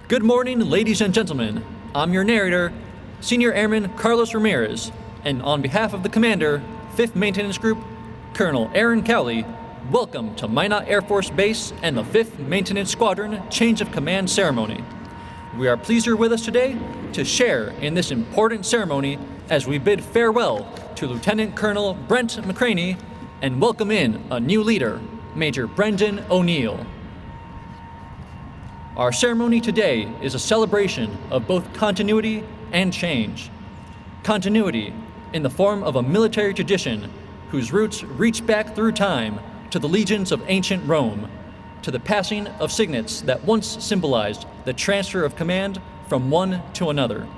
Good morning, ladies and gentlemen. I'm your narrator, Senior Airman Carlos Ramirez, and on behalf of the Commander, 5th Maintenance Group, Colonel Aaron Kelly, welcome to Minot Air Force Base and the 5th Maintenance Squadron Change of Command Ceremony. We are pleased you're with us today to share in this important ceremony as we bid farewell to Lt Col Brent McCraney and welcome in a new leader, Maj Brendan O'Neal. Our ceremony today is a celebration of both continuity and change. Continuity in the form of a military tradition whose roots reach back through time to the legions of ancient Rome, to the passing of signets that once symbolized the transfer of command from one to another.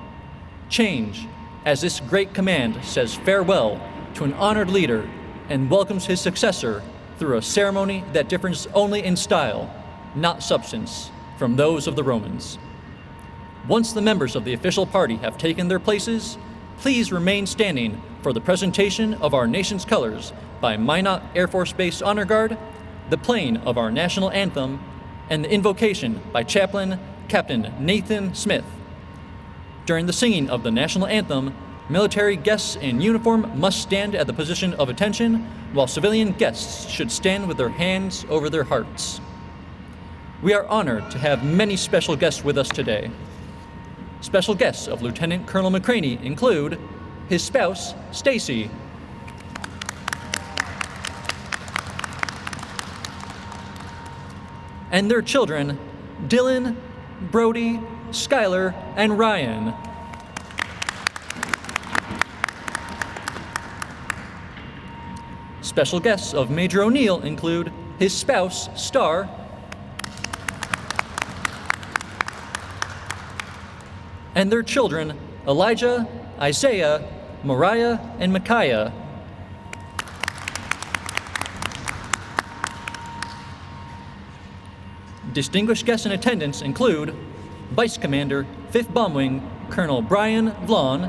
Change, as this great command says farewell to an honored leader and welcomes his successor through a ceremony that differs only in style, not substance, from those of the Romans. Once the members of the official party have taken their places, please remain standing for the presentation of our nation's colors by Minot Air Force Base Honor Guard, the playing of our national anthem, and the invocation by Chaplain Captain Nathan Smith. During the singing of the national anthem, military guests in uniform must stand at the position of attention, while civilian guests should stand with their hands over their hearts. We are honored to have many special guests with us today. Special guests of Lt Col McCraney include his spouse, Stacy, and their children, Dylan, Brody, Skylar, and Ryan. Special guests of Major O'Neal include his spouse, Star, and their children, Elijah, Isaiah, Mariah, and Micaiah. Distinguished guests in attendance include Vice Commander, 5th Bomb Wing, Colonel Brian Vaughn,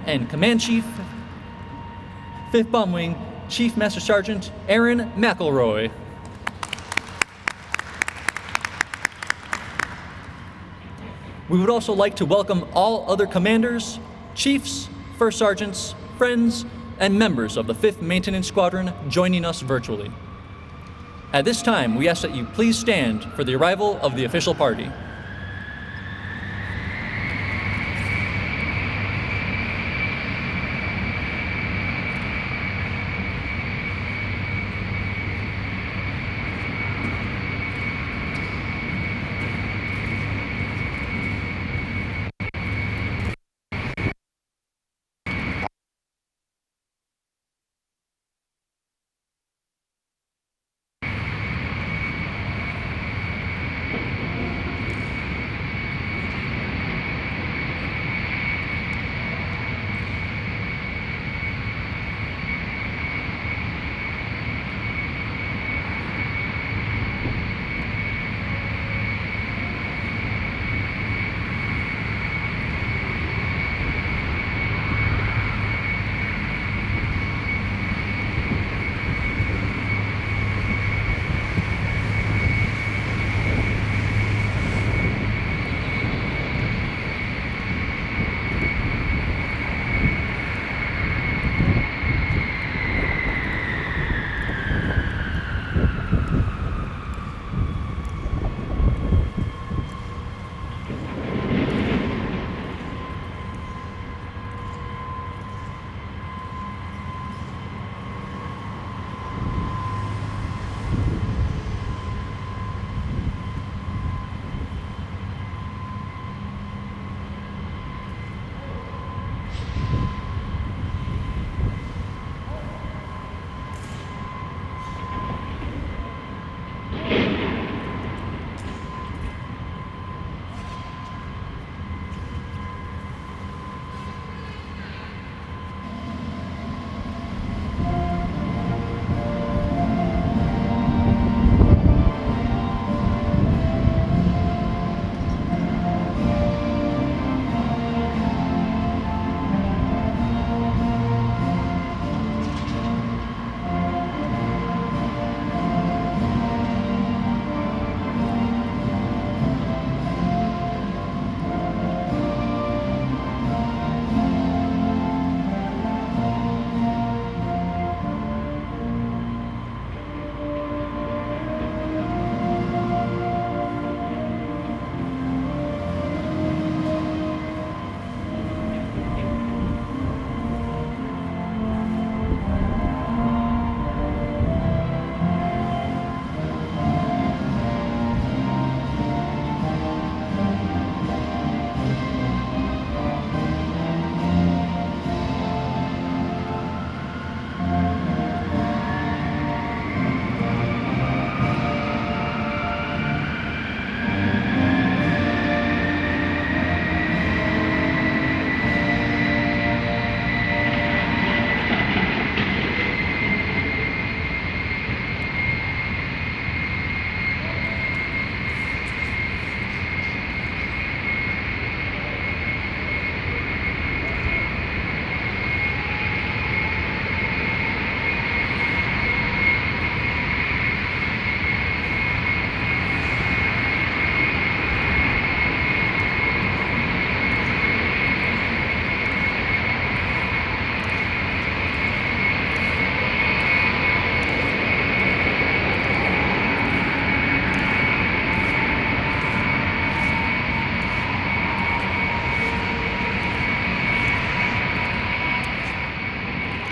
and Command Chief, 5th Bomb Wing, Chief Master Sergeant Aaron McElroy. We would also like to welcome all other commanders, chiefs, first sergeants, friends, and members of the 5th Maintenance Squadron joining us virtually. At this time, we ask that you please stand for the arrival of the official party.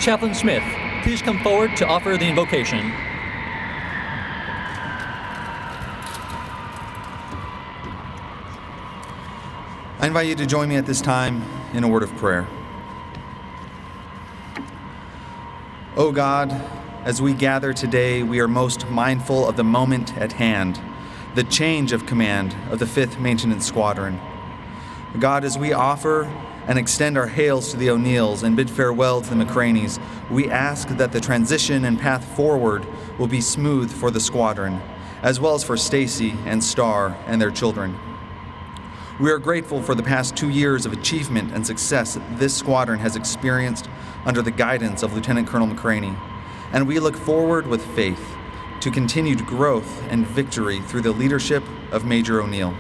Chaplain Smith please come forward to offer the invocation? I invite you to join me at this time in a word of prayer. O God, as we gather today, we are most mindful of the moment at hand, the change of command of the 5th Maintenance Squadron. God, as we offer and extend our hails to the O'Neills and bid farewell to the McCraneys, we ask that the transition and path forward will be smooth for the squadron, as well as for Stacy and Star and their children. We are grateful for the past 2 years of achievement and success that this squadron has experienced under the guidance of Lt Col McCraney, and we look forward with faith to continued growth and victory through the leadership of Major O'Neal.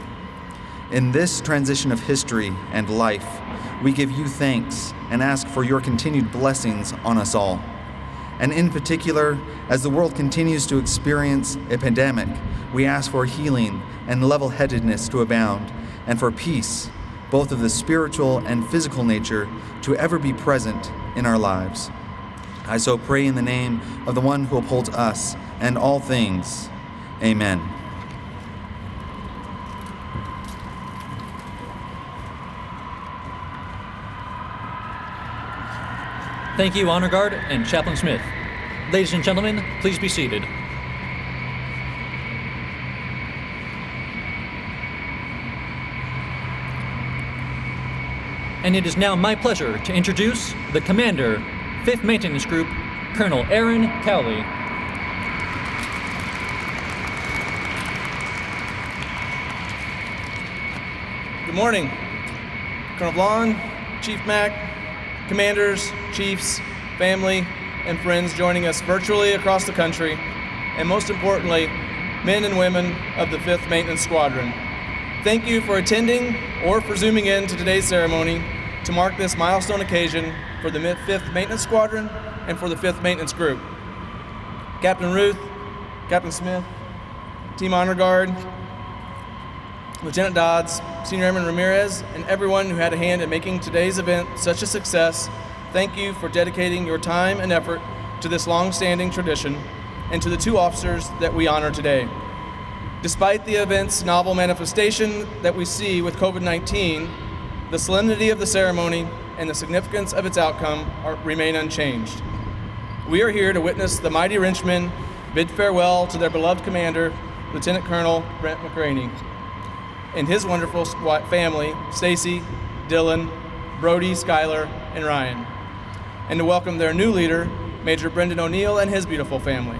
In this transition of history and life, we give you thanks and ask for your continued blessings on us all. And in particular, as the world continues to experience a pandemic, we ask for healing and level-headedness to abound, and for peace, both of the spiritual and physical nature, to ever be present in our lives. I so pray in the name of the one who upholds us and all things. Amen. Thank you, Honor Guard and Chaplain Smith. Ladies and gentlemen, please be seated. And it is now my pleasure to introduce the Commander, 5th Maintenance Group, Colonel Aaron Kelly. Good morning, Colonel Blond, Chief Mack, commanders, chiefs, family, and friends joining us virtually across the country, and most importantly, men and women of the 5th Maintenance Squadron. Thank you for attending or for zooming in to today's ceremony to mark this milestone occasion for the 5th Maintenance Squadron and for the 5th Maintenance Group. Captain Ruth, Captain Smith, Team Honor Guard, Lieutenant Dodds, Senior Airman Ramirez, and everyone who had a hand in making today's event such a success, thank you for dedicating your time and effort to this long-standing tradition and to the 2 officers that we honor today. Despite the event's novel manifestation that we see with COVID-19, the solemnity of the ceremony and the significance of its outcome remain unchanged. We are here to witness the mighty Frenchmen bid farewell to their beloved commander, Lt Col Brent McCraney, and his wonderful family, Stacy, Dylan, Brody, Skylar, and Ryan, and to welcome their new leader, Maj Brendan O'Neal, and his beautiful family.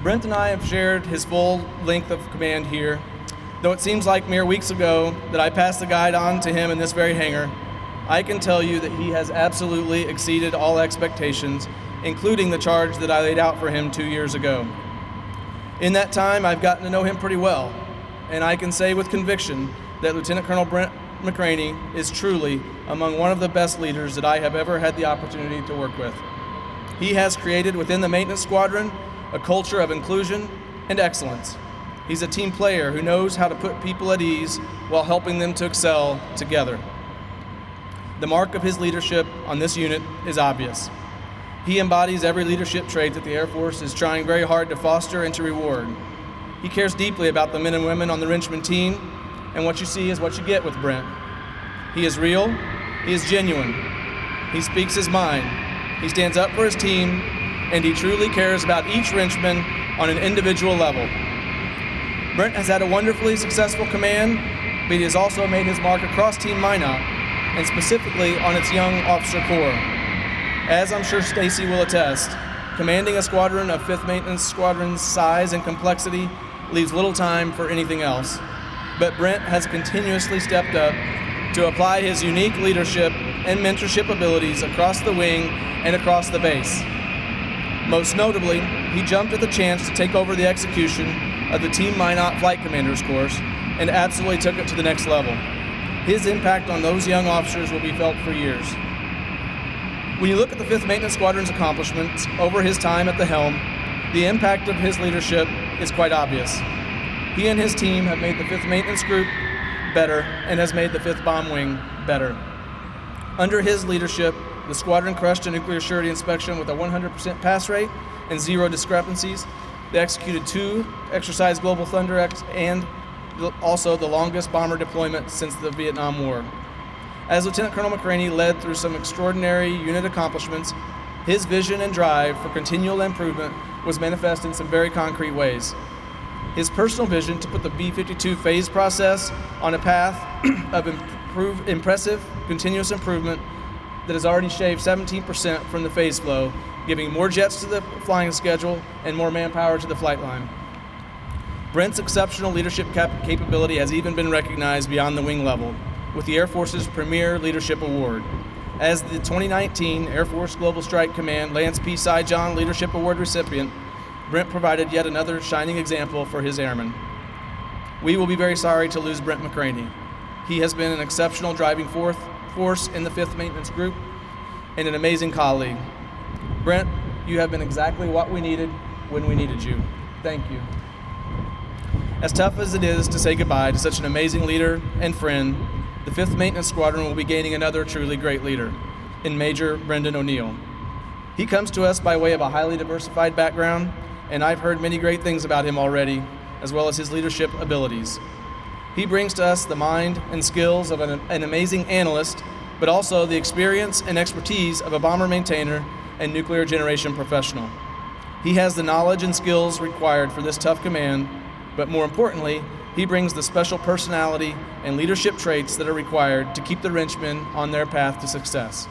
Brent and I have shared his full length of command here, though it seems like mere weeks ago that I passed the guide on to him in this very hangar. I can tell you that he has absolutely exceeded all expectations, including the charge that I laid out for him 2 years ago. In that time, I've gotten to know him pretty well, and I can say with conviction that Lt Col Brent McCraney is truly among one of the best leaders that I have ever had the opportunity to work with. He has created within the Maintenance Squadron a culture of inclusion and excellence. He's a team player who knows how to put people at ease while helping them to excel together. The mark of his leadership on this unit is obvious. He embodies every leadership trait that the Air Force is trying very hard to foster and to reward. He cares deeply about the men and women on the Frenchmen team, and what you see is what you get with Brent. He is real, he is genuine, he speaks his mind, he stands up for his team, and he truly cares about each Frenchman on an individual level. Brent has had a wonderfully successful command, but he has also made his mark across Team Minot, and specifically on its young officer corps. As I'm sure Stacy will attest, commanding a squadron of 5th Maintenance Squadron's size and complexity leaves little time for anything else. But Brent has continuously stepped up to apply his unique leadership and mentorship abilities across the wing and across the base. Most notably, he jumped at the chance to take over the execution of the Team Minot Flight Commander's course and absolutely took it to the next level. His impact on those young officers will be felt for years. When you look at the 5th Maintenance Squadron's accomplishments over his time at the helm, the impact of his leadership is quite obvious. He and his team have made the 5th Maintenance Group better and has made the 5th Bomb Wing better. Under his leadership, the squadron crushed a nuclear surety inspection with a 100% pass rate and 0 discrepancies. They executed 2 Exercise Global Thunder and also the longest bomber deployment since the Vietnam War. As Lt. Col McCraney led through some extraordinary unit accomplishments, his vision and drive for continual improvement was manifest in some very concrete ways. His personal vision to put the B-52 phase process on a path of impressive continuous improvement that has already shaved 17% from the phase flow, giving more jets to the flying schedule and more manpower to the flight line. Brent's exceptional leadership capability has even been recognized beyond the wing level with the Air Force's Premier Leadership Award. As the 2019 Air Force Global Strike Command Lance P. Saigon Leadership Award recipient, Brent provided yet another shining example for his airmen. We will be very sorry to lose Brent McCraney. He has been an exceptional driving force in the 5th Maintenance Group and an amazing colleague. Brent, you have been exactly what we needed when we needed you. Thank you. As tough as it is to say goodbye to such an amazing leader and friend, the 5th Maintenance Squadron will be gaining another truly great leader in Maj Brendan O'Neal. He comes to us by way of a highly diversified background, and I've heard many great things about him already, as well as his leadership abilities. He brings to us the mind and skills of an amazing analyst, but also the experience and expertise of a bomber maintainer and nuclear generation professional. He has the knowledge and skills required for this tough command, but more importantly, he brings the special personality and leadership traits that are required to keep the Frenchmen on their path to success.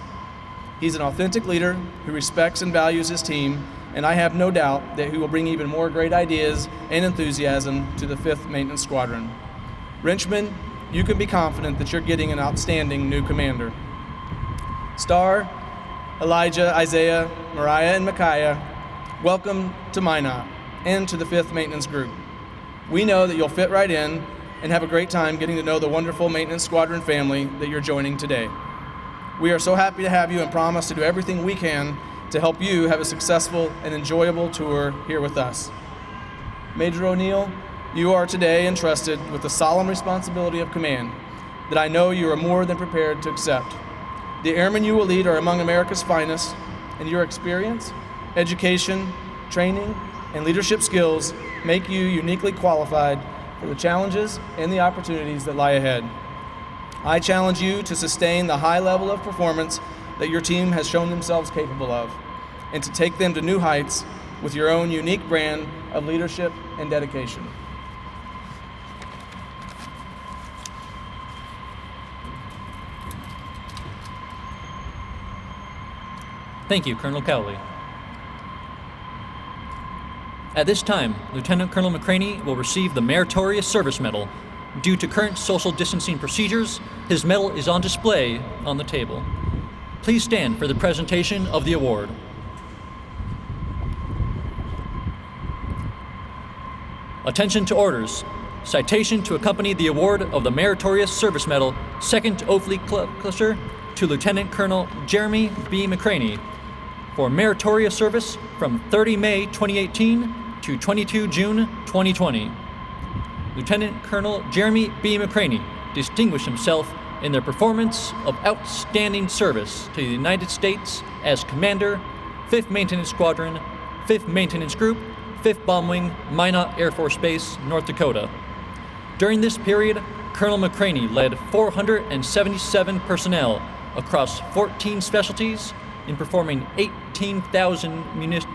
He's an authentic leader who respects and values his team, and I have no doubt that he will bring even more great ideas and enthusiasm to the 5th Maintenance Squadron. Frenchmen, you can be confident that you're getting an outstanding new commander. Star, Elijah, Isaiah, Mariah, and Micaiah, welcome to Minot and to the 5th Maintenance Group. We know that you'll fit right in and have a great time getting to know the wonderful Maintenance Squadron family that you're joining today. We are so happy to have you and promise to do everything we can to help you have a successful and enjoyable tour here with us. Major O'Neal, you are today entrusted with the solemn responsibility of command that I know you are more than prepared to accept. The airmen you will lead are among America's finest, and your experience, education, training, and leadership skills make you uniquely qualified for the challenges and the opportunities that lie ahead. I challenge you to sustain the high level of performance that your team has shown themselves capable of, and to take them to new heights with your own unique brand of leadership and dedication. Thank you, Colonel Cowley. At this time, Lt. Col McCraney will receive the Meritorious Service Medal. Due to current social distancing procedures, his medal is on display on the table. Please stand for the presentation of the award. Attention to orders. Citation to accompany the award of the Meritorious Service Medal, 2nd Ofleet Cluster, to Lt. Col Jeremy B. McCraney for meritorious service from 30 May 2018 to 22 June 2020. Lt. Col Jeremy B. McCraney distinguished himself in their performance of outstanding service to the United States as Commander, 5th Maintenance Squadron, 5th Maintenance Group, 5th Bomb Wing, Minot Air Force Base, North Dakota. During this period, Colonel McCraney led 477 personnel across 14 specialties in performing 18,000 munition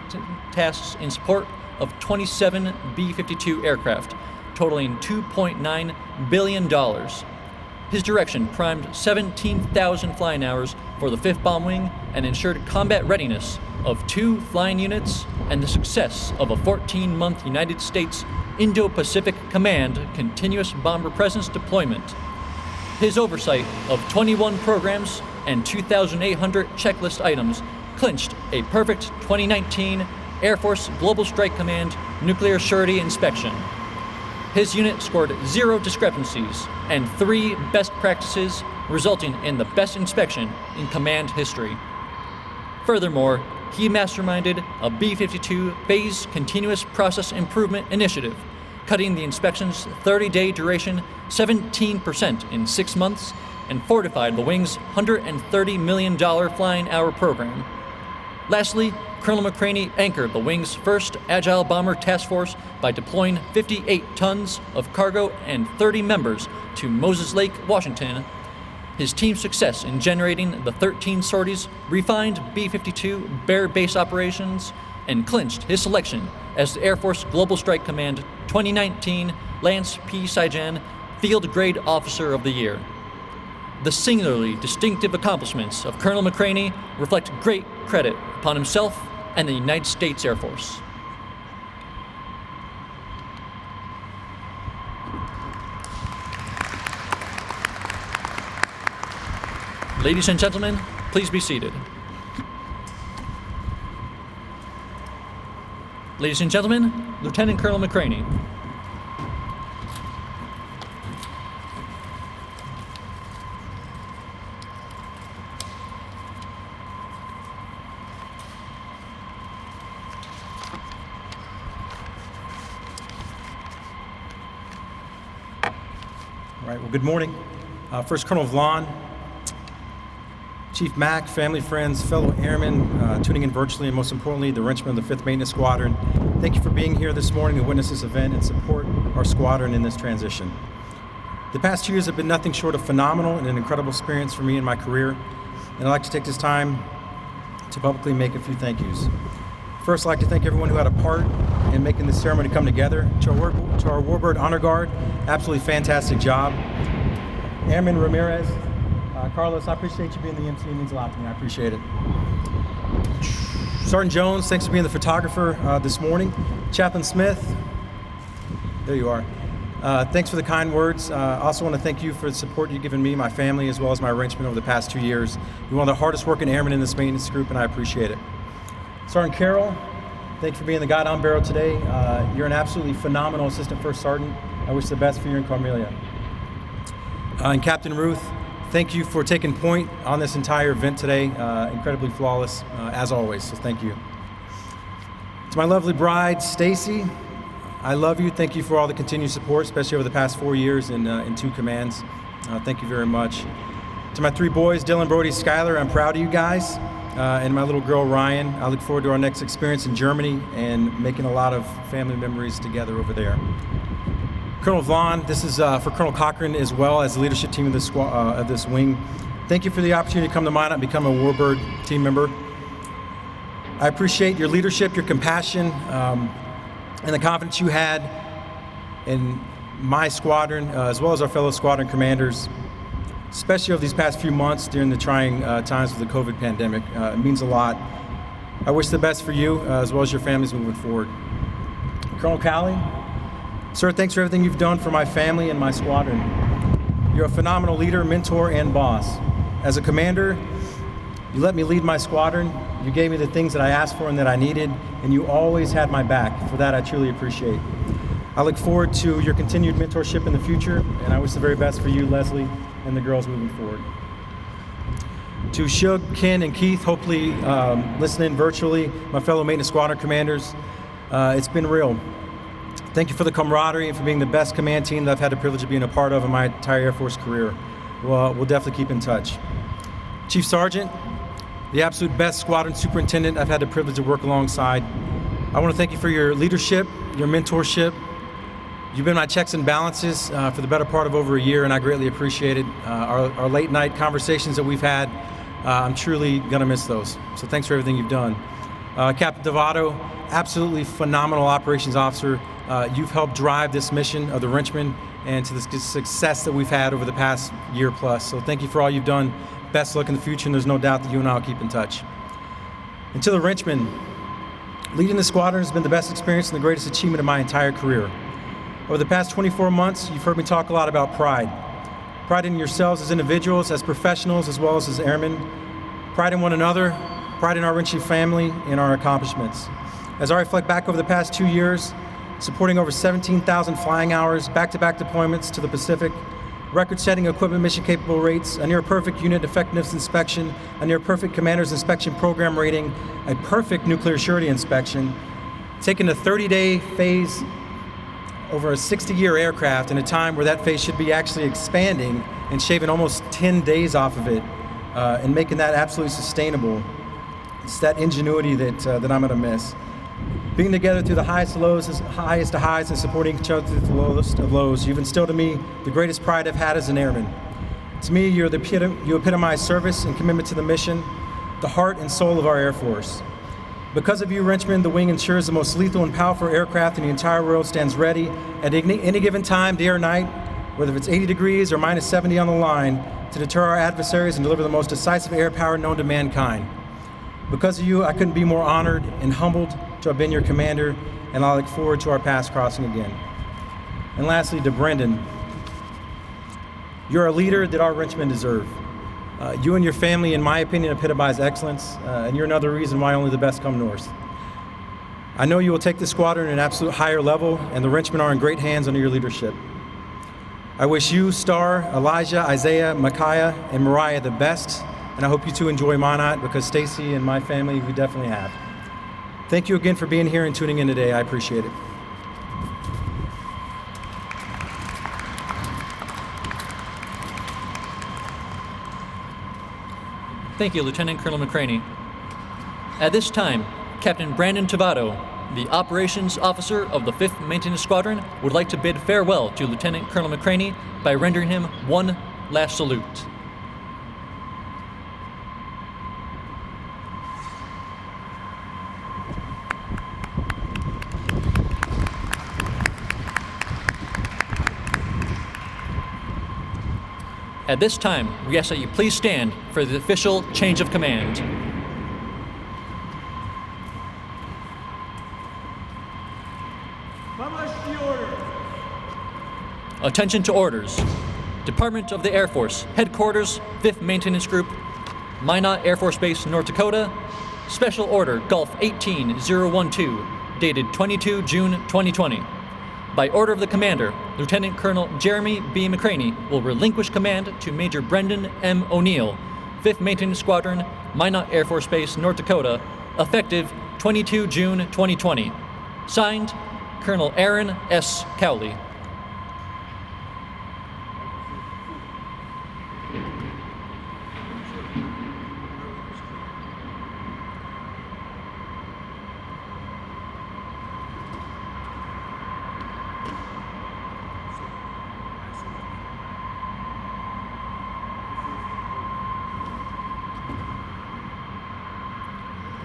tasks in support of 27 B-52 aircraft, totaling $2.9 billion. His direction primed 17,000 flying hours for the 5th Bomb Wing and ensured combat readiness of 2 flying units and the success of a 14-month United States Indo-Pacific Command continuous bomber presence deployment. His oversight of 21 programs and 2,800 checklist items clinched a perfect 2019 Air Force Global Strike Command nuclear surety inspection. His unit scored 0 discrepancies and 3 best practices, resulting in the best inspection in command history. Furthermore, he masterminded a B-52 phase continuous process improvement initiative, cutting the inspection's 30-day duration 17% in 6 months and fortified the wing's $130 million flying hour program. Lastly, Colonel McCraney anchored the wing's first Agile Bomber Task Force by deploying 58 tons of cargo and 30 members to Moses Lake, Washington. His team's success in generating the 13 sorties refined B-52 Bear Base operations and clinched his selection as the Air Force Global Strike Command 2019 Lance P. Saijan Field Grade Officer of the Year. The singularly distinctive accomplishments of Colonel McCraney reflect great credit upon himself and the United States Air Force. Ladies and gentlemen, please be seated. Ladies and gentlemen, Lieutenant Colonel McCraney. All right, well, good morning. First Colonel Vaughn, Chief Mack, family, friends, fellow airmen tuning in virtually, and most importantly, the Wrenchmen of the 5th Maintenance Squadron. Thank you for being here this morning to witness this event and support our squadron in this transition. The past 2 years have been nothing short of phenomenal and an incredible experience for me in my career, and I'd like to take this time to publicly make a few thank yous. First, I'd like to thank everyone who had a part in making this ceremony come together. To our Warbird Honor Guard, absolutely fantastic job. Airman Ramirez, Carlos, I appreciate you being the MC. It means a lot to me. I appreciate it. Sergeant Jones, thanks for being the photographer this morning. Chaplain Smith, there you are. Thanks for the kind words. I also want to thank you for the support you've given me, my family, as well as my Wrenchmen over the past 2 years. You're one of the hardest working airmen in this maintenance group, and I appreciate it. Sergeant Carroll, thanks for being the guide on barrel today. You're an absolutely phenomenal Assistant First Sergeant. I wish the best for you and Carmelia. And Captain Ruth, thank you for taking point on this entire event today. Incredibly flawless, as always, so thank you. To my lovely bride, Stacy, I love you. Thank you for all the continued support, especially over the past 4 years in 2 commands. Thank you very much. To my 3 boys, Dylan, Brody, Skylar, I'm proud of you guys. And my little girl, Ryan, I look forward to our next experience in Germany and making a lot of family memories together over there. Colonel Vaughn, this is for Colonel Cochran as well as the leadership team of this wing. Thank you for the opportunity to come to Minot and become a Warbird team member. I appreciate your leadership, your compassion, and the confidence you had in my squadron, as well as our fellow squadron commanders, especially over these past few months during the trying times of the COVID pandemic. It means a lot. I wish the best for you, as well as your families moving forward. Colonel Kelly, sir, thanks for everything you've done for my family and my squadron. You're a phenomenal leader, mentor, and boss. As a commander, you let me lead my squadron. You gave me the things that I asked for and that I needed, and you always had my back. For that, I truly appreciate. I look forward to your continued mentorship in the future, and I wish the very best for you, Leslie, and the girls moving forward. To Shug, Ken, and Keith, hopefully listening virtually, my fellow maintenance squadron commanders, it's been real. Thank you for the camaraderie and for being the best command team that I've had the privilege of being a part of in my entire Air Force career. We'll definitely keep in touch. Chief Sergeant, the absolute best squadron superintendent I've had the privilege to work alongside. I want to thank you for your leadership, your mentorship. You've been my checks and balances for the better part of over a year, and I greatly appreciate it. Our late night conversations that we've had, I'm truly gonna miss those. So thanks for everything you've done. Captain Devato, absolutely phenomenal operations officer. You've helped drive this mission of the Wrenchmen and to the success that we've had over the past year plus. So thank you for all you've done. Best luck in the future, and there's no doubt that you and I will keep in touch. And to the Wrenchmen, leading the squadron has been the best experience and the greatest achievement of my entire career. Over the past 24 months, you've heard me talk a lot about pride. Pride in yourselves as individuals, as professionals, as well as airmen. Pride in one another, pride in our Wrenchy family, and our accomplishments. As I reflect back over the past 2 years, supporting over 17,000 flying hours, back-to-back deployments to the Pacific, record-setting equipment mission-capable rates, a near-perfect unit effectiveness inspection, a near-perfect commander's inspection program rating, a perfect nuclear surety inspection, taking a 30-day phase over a 60-year aircraft in a time where that phase should be actually expanding and shaving almost 10 days off of it and making that absolutely sustainable. It's that ingenuity that I'm going to miss. Being together through the highest of highs, and supporting each other through the lowest of lows, you've instilled in me the greatest pride I've had as an airman. To me, you epitomize service and commitment to the mission, the heart and soul of our Air Force. Because of you, Richmond, the wing ensures the most lethal and powerful aircraft in the entire world stands ready at any given time, day or night, whether it's 80 degrees or minus 70 on the line, to deter our adversaries and deliver the most decisive air power known to mankind. Because of you, I couldn't be more honored and humbled to have been your commander, and I look forward to our paths crossing again. And lastly, to Brendan, you're a leader that our Richmond deserve. You and your family, in my opinion, epitomize excellence, and you're another reason why only the best come north. I know you will take the squadron to an absolute higher level, and the Richmond are in great hands under your leadership. I wish you, Star, Elijah, Isaiah, Micaiah, and Mariah the best, and I hope you two enjoy Monat, because Stacy and my family, we definitely have. Thank you again for being here and tuning in today. I appreciate it. Thank you, Lieutenant Colonel McCraney. At this time, Captain Brandon Tavato, the Operations Officer of the 5th Maintenance Squadron, would like to bid farewell to Lieutenant Colonel McCraney by rendering him one last salute. At this time, we ask that you please stand for the official change of command. Attention to orders. Department of the Air Force, Headquarters, 5th Maintenance Group, Minot Air Force Base, North Dakota. Special Order Gulf 18012, dated 22 June 2020. By order of the Commander, Lieutenant Colonel Jeremy B. McCraney will relinquish command to Major Brendan M. O'Neal, 5th Maintenance Squadron, Minot Air Force Base, North Dakota, effective 22 June 2020. Signed, Colonel Aaron S. Kelly.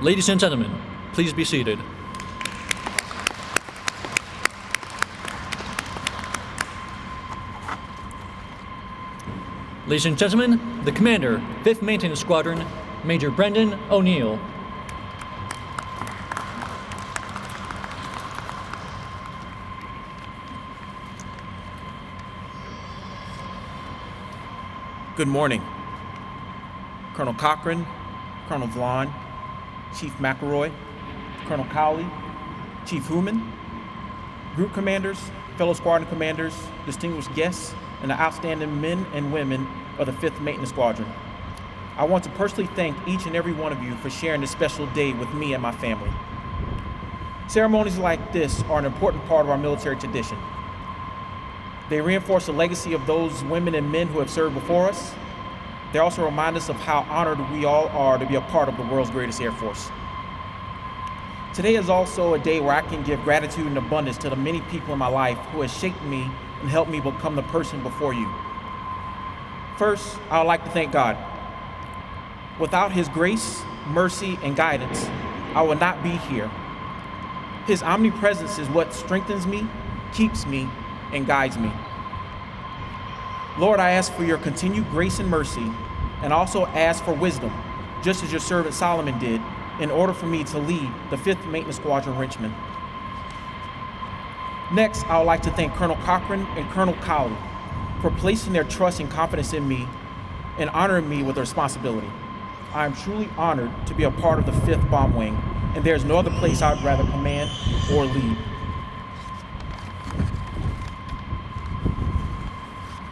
Ladies and gentlemen, please be seated. Ladies and gentlemen, the Commander, 5th Maintenance Squadron, Major Brendan O'Neal. Good morning. Colonel Cochran, Colonel Vaughn, Chief McElroy, Colonel Cowley, Chief Hooman, group commanders, fellow squadron commanders, distinguished guests, and the outstanding men and women of the 5th Maintenance Squadron. I want to personally thank each and every one of you for sharing this special day with me and my family. Ceremonies like this are an important part of our military tradition. They reinforce the legacy of those women and men who have served before us. They also remind us of how honored we all are to be a part of the world's greatest Air Force. Today is also a day where I can give gratitude and abundance to the many people in my life who have shaped me and helped me become the person before you. First, I would like to thank God. Without His grace, mercy, and guidance, I would not be here. His omnipresence is what strengthens me, keeps me, and guides me. Lord, I ask for your continued grace and mercy, and also ask for wisdom, just as your servant Solomon did, in order for me to lead the 5th Maintenance Squadron Richmond. Next, I would like to thank Colonel Cochran and Colonel Cowley for placing their trust and confidence in me and honoring me with the responsibility. I am truly honored to be a part of the 5th Bomb Wing, and there is no other place I would rather command or lead.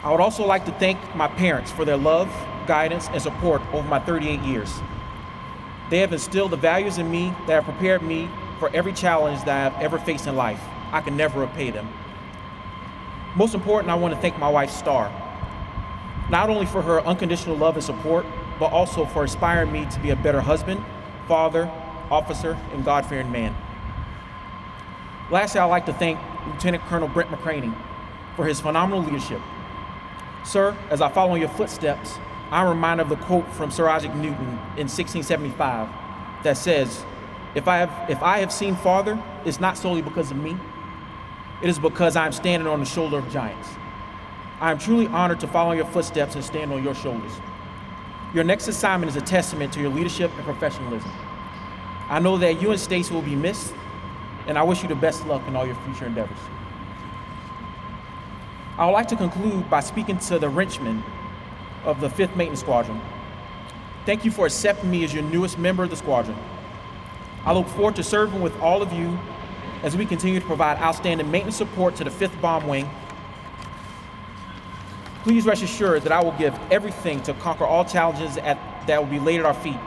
I would also like to thank my parents for their love, guidance, and support over my 38 years. They have instilled the values in me that have prepared me for every challenge that I've ever faced in life. I can never repay them. Most important, I want to thank my wife, Star, not only for her unconditional love and support, but also for inspiring me to be a better husband, father, officer, and God-fearing man. Lastly, I'd like to thank Lt Col Brent McCraney for his phenomenal leadership. Sir, as I follow in your footsteps, I'm reminded of the quote from Sir Isaac Newton in 1675 that says, if I have seen Father, it's not solely because of me. It is because I am standing on the shoulder of giants. I am truly honored to follow in your footsteps and stand on your shoulders. Your next assignment is a testament to your leadership and professionalism. I know that you and Stacy will be missed, and I wish you the best luck in all your future endeavors. I would like to conclude by speaking to the wrenchmen of the 5th Maintenance Squadron. Thank you for accepting me as your newest member of the squadron. I look forward to serving with all of you as we continue to provide outstanding maintenance support to the 5th Bomb Wing. Please rest assured that I will give everything to conquer all challenges that will be laid at our feet.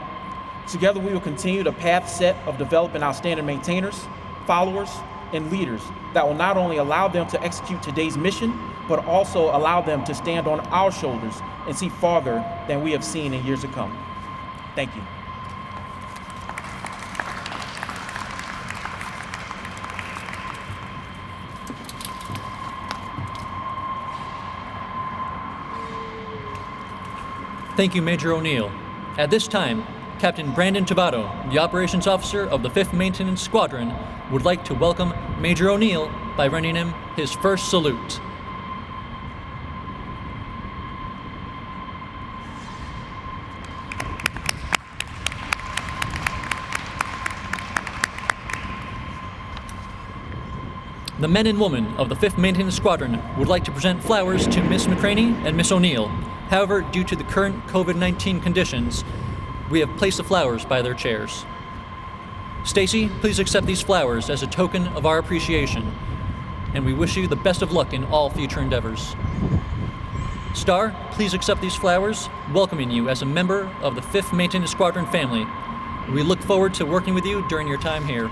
Together we will continue the path set of developing outstanding maintainers, followers, and leaders that will not only allow them to execute today's mission, but also allow them to stand on our shoulders and see farther than we have seen in years to come. Thank you. Thank you, Major O'Neal. At this time, Captain Brandon Tavato, the Operations Officer of the 5th Maintenance Squadron, would like to welcome Major O'Neal by rendering him his first salute. The men and women of the 5th Maintenance Squadron would like to present flowers to Miss McCraney and Miss O'Neal. However, due to the current COVID-19 conditions, we have placed the flowers by their chairs. Stacy, please accept these flowers as a token of our appreciation, and we wish you the best of luck in all future endeavors. Star, please accept these flowers, welcoming you as a member of the 5th Maintenance Squadron family. We look forward to working with you during your time here.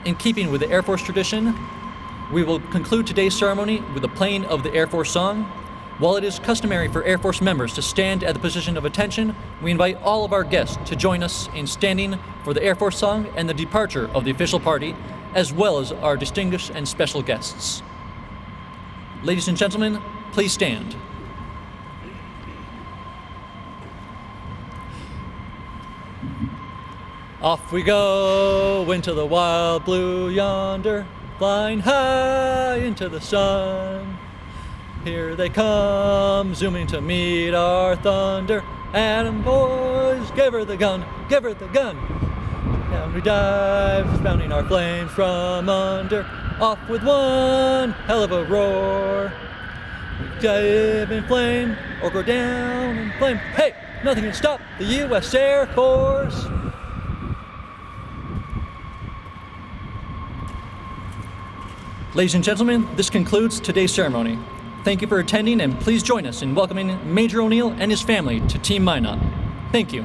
In keeping with the Air Force tradition, we will conclude today's ceremony with the playing of the Air Force song. While it is customary for Air Force members to stand at the position of attention, we invite all of our guests to join us in standing for the Air Force song and the departure of the official party, as well as our distinguished and special guests. Ladies and gentlemen, please stand. Off we go into the wild blue yonder, flying high into the sun. Here they come, zooming to meet our thunder. Atom boys, give her the gun, give her the gun. Down we dive, spouting our flames from under. Off with one hell of a roar. We dive in flame or go down in flame. Hey, nothing can stop the U.S. Air Force. Ladies and gentlemen, this concludes today's ceremony. Thank you for attending, and please join us in welcoming Major O'Neal and his family to Team Minot. Thank you.